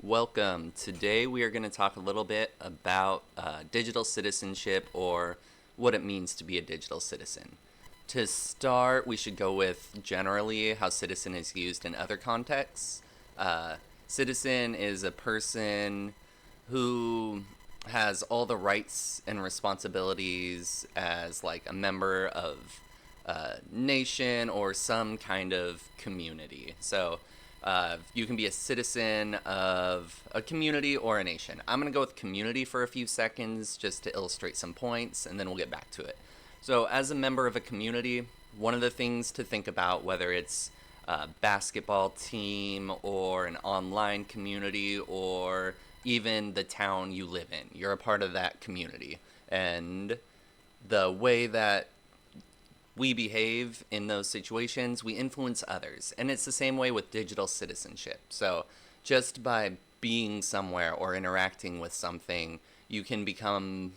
Welcome. Today we are going to talk a little bit about digital citizenship or what it means to be a digital citizen. To start, we should go with generally how citizen is used in other contexts. Citizen is a person who has all the rights and responsibilities as like a member of a nation or some kind of community. So you can be a citizen of a community or a nation. I'm going to go with community for a few seconds just to illustrate some points, and then we'll get back to it. So, as a member of a community, one of the things to think about, whether it's a basketball team or an online community or even the town you live in, you're a part of that community. And the way that we behave in those situations, we influence others. And it's the same way with digital citizenship. So just by being somewhere or interacting with something, you can become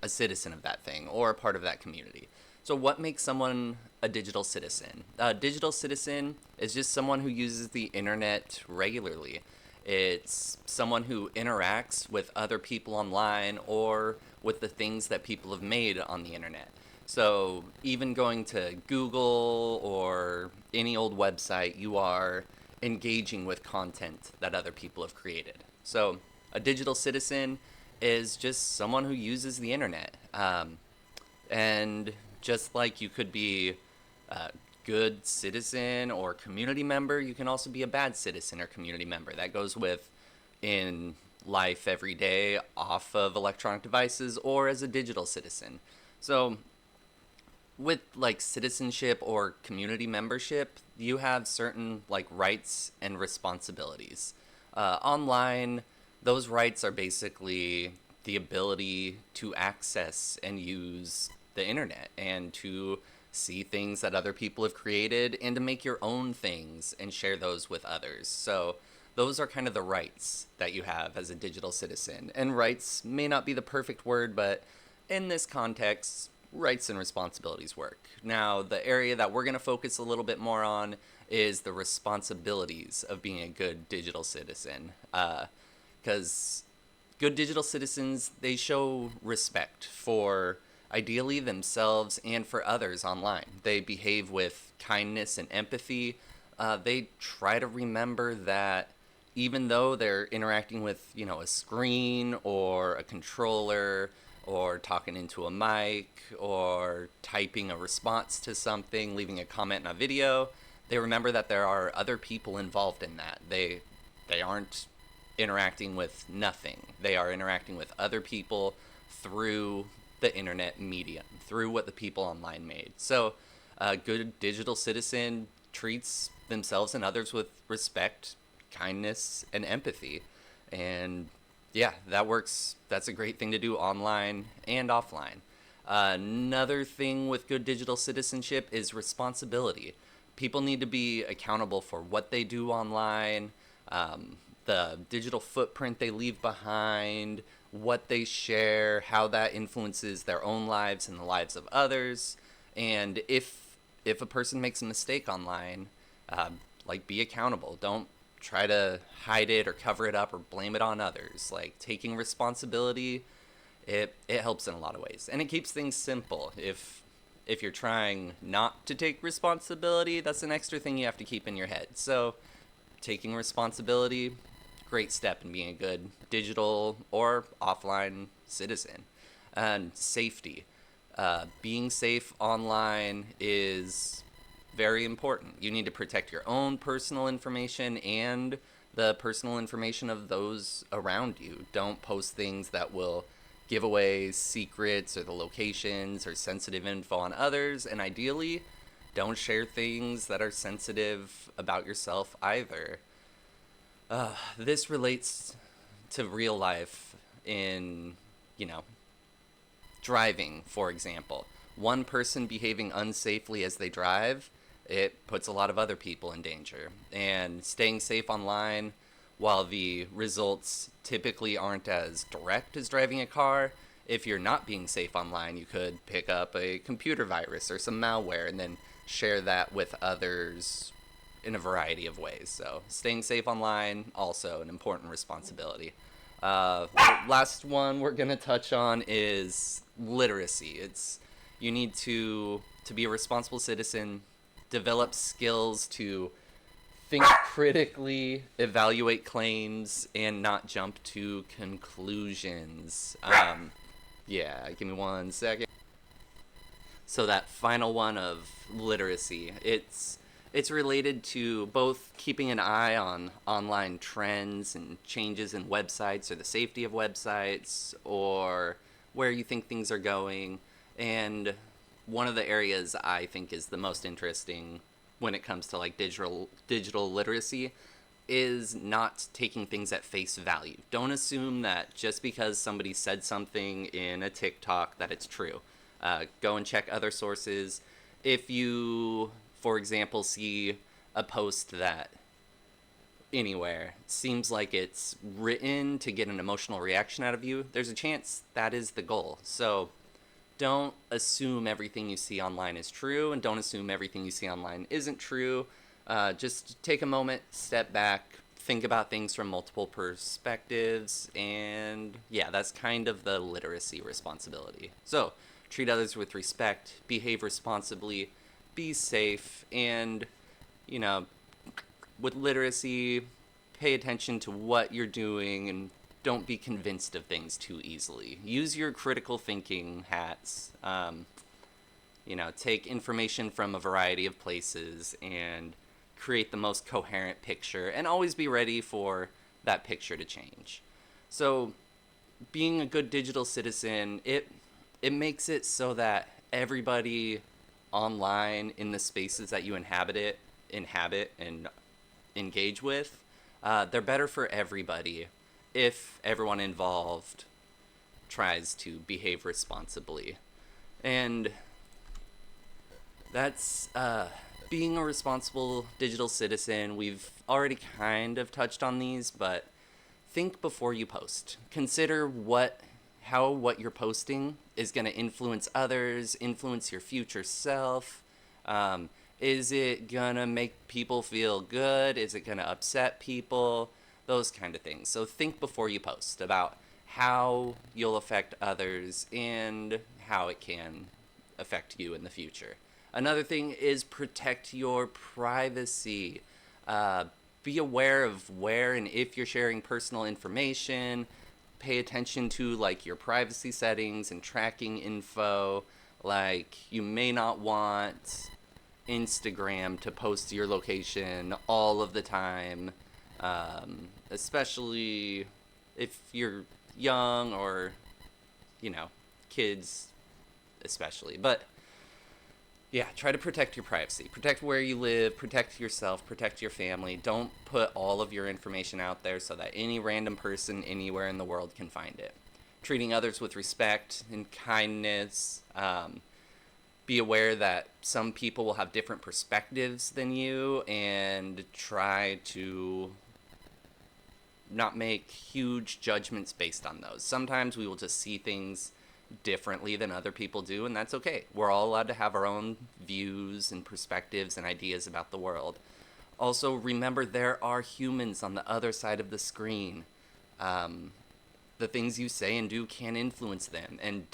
a citizen of that thing or a part of that community. So what makes someone a digital citizen? A digital citizen is just someone who uses the internet regularly. It's someone who interacts with other people online or with the things that people have made on the internet. So even going to Google or any old website, you are engaging with content that other people have created. So a digital citizen is just someone who uses the internet. And just like you could be a good citizen or community member, you can also be a bad citizen or community member. That goes with in life every day off of electronic devices or as a digital citizen. So with like citizenship or community membership, you have certain like rights and responsibilities. Online, those rights are basically the ability to access and use the internet and to see things that other people have created and to make your own things and share those with others. So those are kind of the rights that you have as a digital citizen. And rights may not be the perfect word, but in this context, rights and responsibilities work. Now, the area that we're going to focus a little bit more on is the responsibilities of being a good digital citizen. Because good digital citizens, they show respect for ideally themselves and for others online. They behave with kindness and empathy. They try to remember that even though they're interacting with, a screen or a controller or talking into a mic or typing a response to something, leaving a comment in a video, they remember that there are other people involved in that. They aren't interacting with nothing. They are interacting with other people through the internet medium, through what the people online made. So a good digital citizen treats themselves and others with respect, kindness, and empathy. And yeah, that works. That's a great thing to do online and offline. Another thing with good digital citizenship is responsibility. People need to be accountable for what they do online, the digital footprint they leave behind, what they share, how that influences their own lives and the lives of others. And if a person makes a mistake online, be accountable. Don't try to hide it or cover it up or blame it on others. Like taking responsibility, it helps in a lot of ways, and it keeps things simple. If you're trying not to take responsibility, that's an extra thing you have to keep in your head. So taking responsibility, great step in being a good digital or offline citizen. And safety, being safe online is very important. You need to protect your own personal information and the personal information of those around you. Don't post things that will give away secrets or the locations or sensitive info on others, and ideally, don't share things that are sensitive about yourself either. This relates to real life in, driving, for example. One person behaving unsafely as they drive, it puts a lot of other people in danger. And staying safe online, while the results typically aren't as direct as driving a car, if you're not being safe online, you could pick up a computer virus or some malware and then share that with others in a variety of ways. So staying safe online, also an important responsibility. Last one we're gonna touch on is literacy. It's you need to be a responsible citizen, develop skills to think critically, evaluate claims, and not jump to conclusions. Yeah, give me 1 second. So that final one of literacy, it's related to both keeping an eye on online trends and changes in websites or the safety of websites or where you think things are going. And one of the areas I think is the most interesting when it comes to like digital literacy is not taking things at face value. Don't assume that just because somebody said something in a TikTok that it's true. Go and check other sources. If you, for example, see a post that anywhere seems like it's written to get an emotional reaction out of you, there's a chance that is the goal. So don't assume everything you see online is true, and don't assume everything you see online isn't true. Just take a moment, step back, think about things from multiple perspectives, and yeah, that's kind of the literacy responsibility. So, treat others with respect, behave responsibly, be safe, and, you know, with literacy, pay attention to what you're doing and don't be convinced of things too easily. Use your critical thinking hats. Take information from a variety of places and create the most coherent picture, and always be ready for that picture to change. So, being a good digital citizen, it makes it so that everybody online in the spaces that you inhabit and engage with, they're better for everybody if everyone involved tries to behave responsibly. And that's being a responsible digital citizen. We've already kind of touched on these, but think before you post. Consider how what you're posting is going to influence others, influence your future self. Is it going to make people feel good? Is it going to upset people? Those kind of things. So think before you post about how you'll affect others and how it can affect you in the future. Another thing is protect your privacy. Be aware of where and if you're sharing personal information. Pay attention to like your privacy settings and tracking info. Like you may not want Instagram to post your location all of the time, especially if you're young or, kids especially. But yeah, try to protect your privacy. Protect where you live, protect yourself, protect your family. Don't put all of your information out there so that any random person anywhere in the world can find it. Treating others with respect and kindness. Be aware that some people will have different perspectives than you, and try to not make huge judgments based on those. Sometimes we will just see things differently than other people do, and that's okay. We're all allowed to have our own views and perspectives and ideas about the world. Also, remember there are humans on the other side of the screen. The things you say and do can influence them, and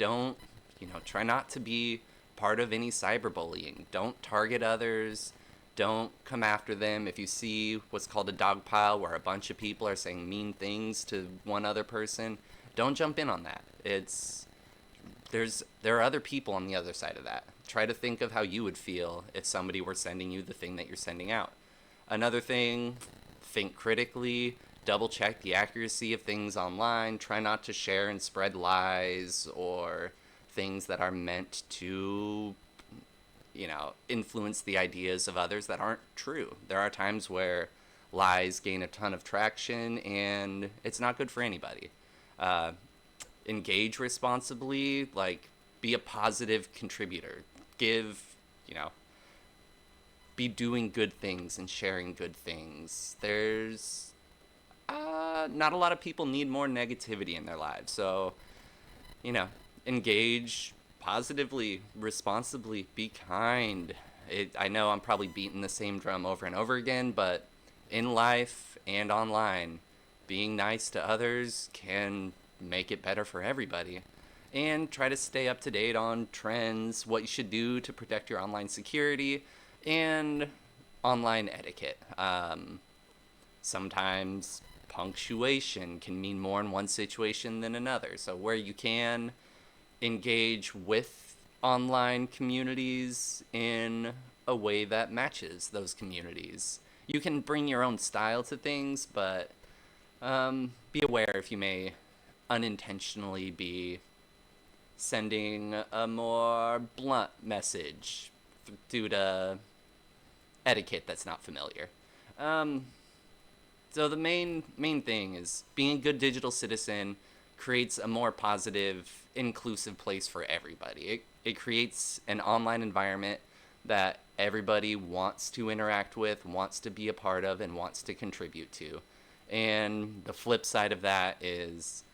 try not to be part of any cyberbullying. Don't target others. Don't come after them. If you see what's called a dog pile where a bunch of people are saying mean things to one other person, don't jump in on that. There are other people on the other side of that. Try to think of how you would feel if somebody were sending you the thing that you're sending out. Another thing, think critically, double check the accuracy of things online. Try not to share and spread lies or things that are meant to, influence the ideas of others that aren't true. There are times where lies gain a ton of traction, and it's not good for anybody. Engage responsibly, like be a positive contributor. Be doing good things and sharing good things. There's not a lot of people need more negativity in their lives. So, engage positively, responsibly, be kind, I know I'm probably beating the same drum over and over again, but in life and online, being nice to others can make it better for everybody. And try to stay up to date on trends, what you should do to protect your online security, and online etiquette. Sometimes punctuation can mean more in one situation than another. So, where you can engage with online communities in a way that matches those communities. You can bring your own style to things, but be aware if you may unintentionally be sending a more blunt message due to etiquette that's not familiar. Um, so the main thing is being a good digital citizen creates a more positive, inclusive place for everybody. It creates an online environment that everybody wants to interact with, wants to be a part of, and wants to contribute to. And the flip side of that is,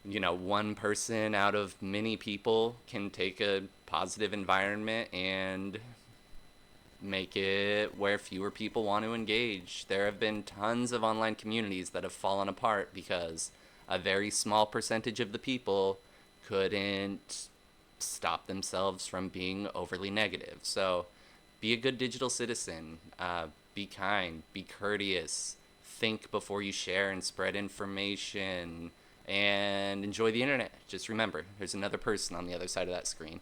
one person out of many people can take a positive environment and make it where fewer people want to engage. There have been tons of online communities that have fallen apart because a very small percentage of the people couldn't stop themselves from being overly negative. So be a good digital citizen. Be kind, be courteous, think before you share and spread information, and enjoy the internet. Just remember, there's another person on the other side of that screen.